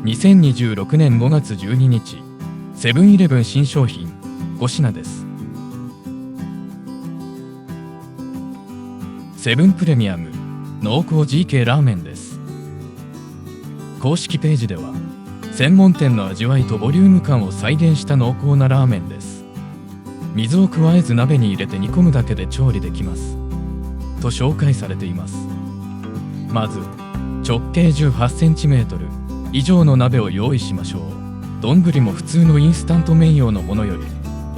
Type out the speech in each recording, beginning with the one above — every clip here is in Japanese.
2026年5月12日、セブンイレブン新商品5品です。セブンプレミアム濃厚 GK ラーメンです。公式ページでは、専門店の味わいとボリューム感を再現した濃厚なラーメンです。水を加えず鍋に入れて煮込むだけで調理できますと紹介されています。まず直径 18cm 以上の鍋を用意しましょう。丼も普通のインスタント麺用のものより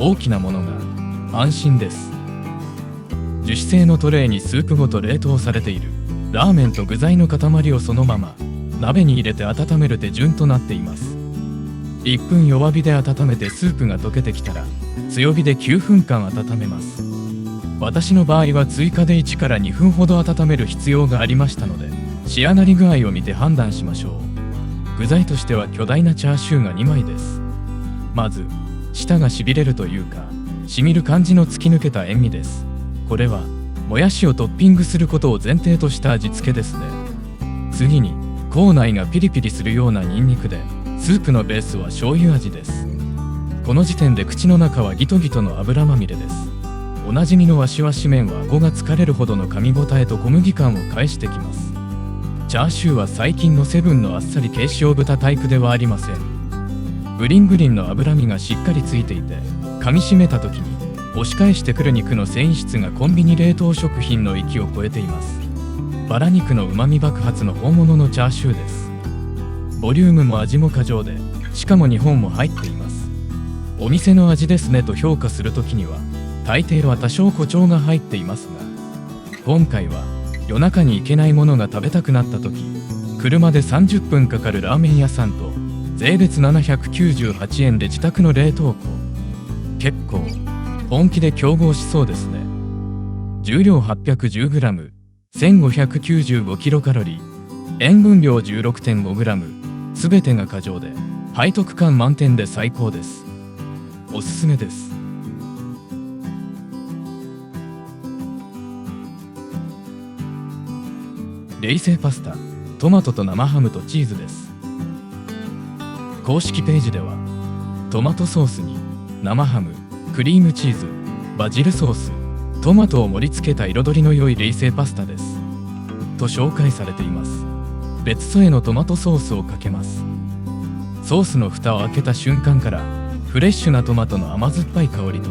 大きなものが安心です。樹脂製のトレイにスープごと冷凍されているラーメンと具材の塊をそのまま鍋に入れて温める手順となっています。1分弱火で温めてスープが溶けてきたら強火で9分間温めます。私の場合は追加で1から2分ほど温める必要がありましたので、仕上がり具合を見て判断しましょう。具材としては巨大なチャーシューが2枚です。まず舌がしびれるというか、しみる感じの突き抜けた塩味です。これはもやしをトッピングすることを前提とした味付けですね。次に口内がピリピリするようなニンニクで、スープのベースは醤油味です。この時点で口の中はギトギトの油まみれです。おなじみのわしわし麺は顎が疲れるほどの噛み応えと小麦感を返してきます。チャーシューは最近のセブンのあっさり軽塩豚タイプではありません。グリングリンの脂身がしっかりついていて、噛みしめた時に押し返してくる肉の繊維質がコンビニ冷凍食品の域を超えています。バラ肉のうまみ爆発の本物のチャーシューです。ボリュームも味も過剰で、しかも2本も入っています。お店の味ですねと評価するときには大抵は多少誇張が入っていますが、今回は夜中に行けないものが食べたくなった時、車で30分かかるラーメン屋さんと税別798円で自宅の冷凍庫、結構本気で競合しそうですね。重量 810g、 1595キロカロリー、塩分量 16.5g、 すべてが過剰で背徳感満点で最高です。おすすめです。冷製パスタ、トマトと生ハムとチーズです。公式ページでは、トマトソースに生ハム、クリームチーズ、バジルソース、トマトを盛り付けた彩りの良い冷製パスタですと紹介されています。別添えのトマトソースをかけます。ソースの蓋を開けた瞬間からフレッシュなトマトの甘酸っぱい香りと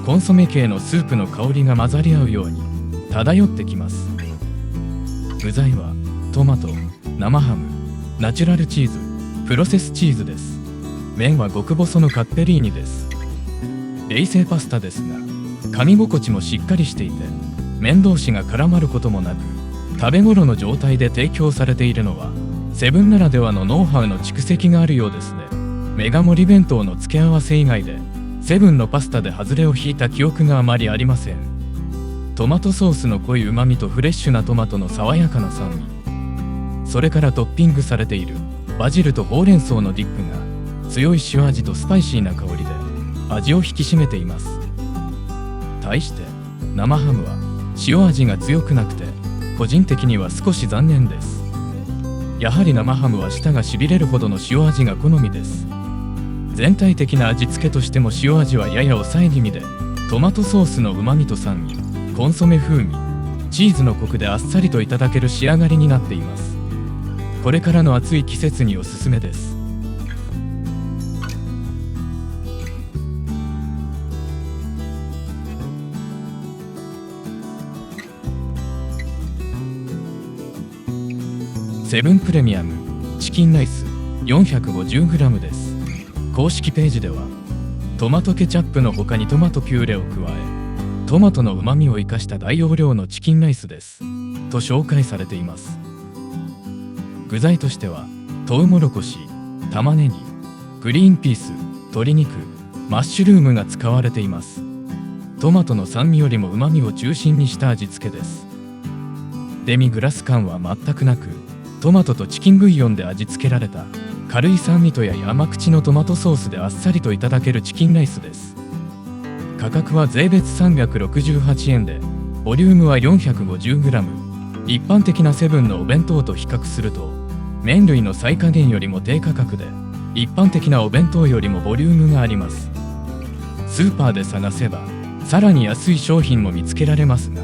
コンソメ系のスープの香りが混ざり合うように漂ってきます。具材はトマト、生ハム、ナチュラルチーズ、プロセスチーズです。麺は極細のカッペリーニです。冷製パスタですが、噛み心地もしっかりしていて、麺同士が絡まることもなく、食べ頃の状態で提供されているのはセブンならではのノウハウの蓄積があるようですね。メガ盛り弁当の付け合わせ以外でセブンのパスタで外れを引いた記憶があまりありません。トマトソースの濃いうまみとフレッシュなトマトの爽やかな酸味、それからトッピングされているバジルとほうれん草のディップが強い塩味とスパイシーな香りで味を引き締めています。対して生ハムは塩味が強くなくて、個人的には少し残念です。やはり生ハムは舌がしびれるほどの塩味が好みです。全体的な味付けとしても塩味はやや抑え気味で、トマトソースのうまみと酸味、コンソメ風味、チーズのコクであっさりといただける仕上がりになっています。これからの暑い季節におすすめです。セブンプレミアムチキンライス 450g です。公式ページでは、トマトケチャップの他にトマトピューレを加え、トマトのうまみを生かした大容量のチキンライスですと紹介されています。具材としてはトウモロコシ、玉ねぎ、グリーンピース、鶏肉、マッシュルームが使われています。トマトの酸味よりもうまみを中心にした味付けです。デミグラス感は全くなく、トマトとチキンブイヨンで味付けられた軽い酸味とや甘口のトマトソースであっさりといただけるチキンライスです。価格は税別368円で、ボリュームは 450g。 一般的なセブンのお弁当と比較すると麺類の最下限よりも低価格で、一般的なお弁当よりもボリュームがあります。スーパーで探せばさらに安い商品も見つけられますが、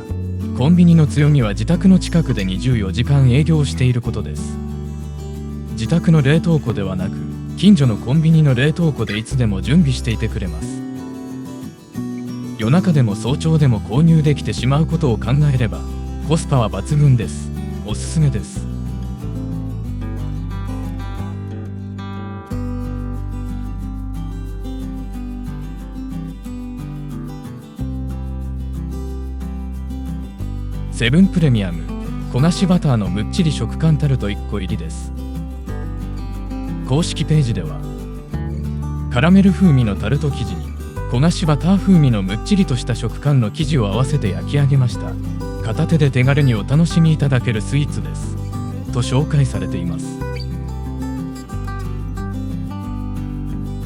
コンビニの強みは自宅の近くで24時間営業していることです。自宅の冷凍庫ではなく、近所のコンビニの冷凍庫でいつでも準備していてくれます。夜中でも早朝でも購入できてしまうことを考えれば、コスパは抜群です。おすすめです。セブンプレミアム焦がしバターのむっちり食感タルト1個入りです。公式ページでは、カラメル風味のタルト生地に焦がしバター風味のむっちりとした食感の生地を合わせて焼き上げました。片手で手軽にお楽しみいただけるスイーツですと紹介されています。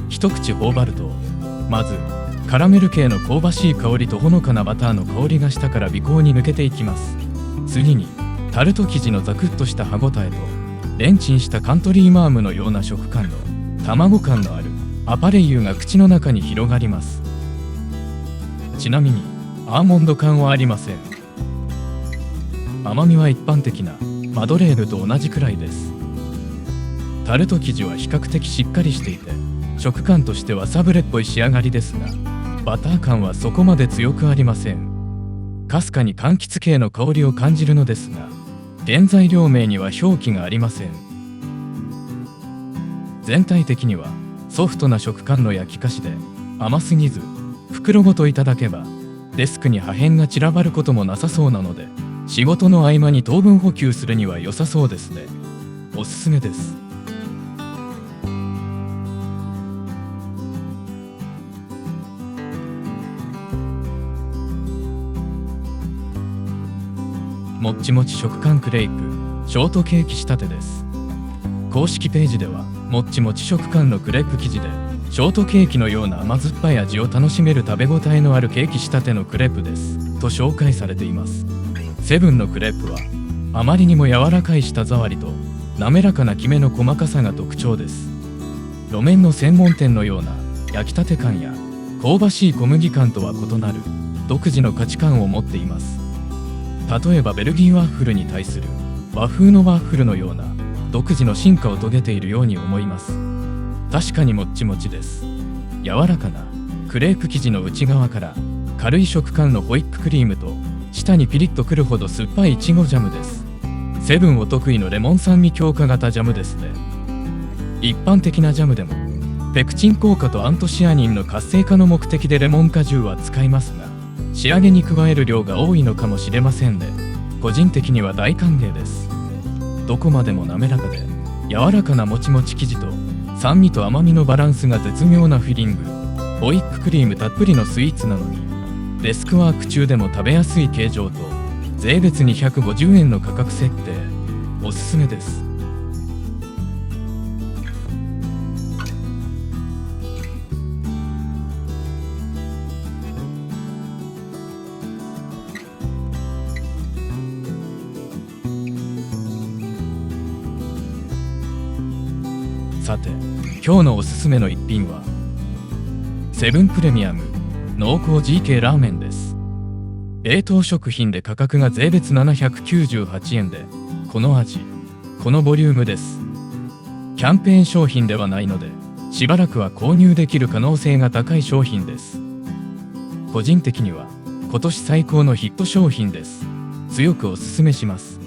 一口頬張ると、まずカラメル系の香ばしい香りとほのかなバターの香りが舌から鼻孔に抜けていきます。次にタルト生地のザクッとした歯ごたえと、レンチンしたカントリーマームのような食感の卵感のあるアパレイユが口の中に広がります。ちなみにアーモンド感はありません。甘みは一般的なマドレーヌと同じくらいです。タルト生地は比較的しっかりしていて、食感としてはサブレっぽい仕上がりですが、バター感はそこまで強くありません。かすかに柑橘系の香りを感じるのですが、原材料名には表記がありません。全体的にはソフトな食感の焼き菓子で、甘すぎず袋ごといただけばデスクに破片が散らばることもなさそうなので、仕事の合間に糖分補給するには良さそうですね。おすすめです。もっちもち食感クレープショートケーキ仕立てです。公式ページでは、もっちもち食感のクレープ生地でショートケーキのような甘酸っぱい味を楽しめる食べ応えのあるケーキ仕立てのクレープですと紹介されています。セブンのクレープはあまりにも柔らかい舌触りと滑らかなきめの細かさが特徴です。路面の専門店のような焼きたて感や香ばしい小麦感とは異なる独自の価値観を持っています。例えばベルギーワッフルに対する和風のワッフルのような独自の進化を遂げているように思います。確かにもっちもちです。柔らかなクレープ生地の内側から軽い食感のホイップクリームと、舌にピリッとくるほど酸っぱいいちごジャムです。セブンお得意のレモン酸味強化型ジャムですね。一般的なジャムでもペクチン効果とアントシアニンの活性化の目的でレモン果汁は使いますが、仕上げに加える量が多いのかもしれませんね。個人的には大歓迎です。どこまでも滑らかで柔らかなもちもち生地と、酸味と甘みのバランスが絶妙なフィリング、ホイップクリームたっぷりのスイーツなのに、デスクワーク中でも食べやすい形状と、税別250円の価格設定。おすすめです。さて、今日のおすすめの一品はセブンプレミアム濃厚 GK ラーメンです。冷凍食品で価格が税別798円で、この味、このボリュームです。キャンペーン商品ではないので、しばらくは購入できる可能性が高い商品です。個人的には今年最高のヒット商品です。強くおすすめします。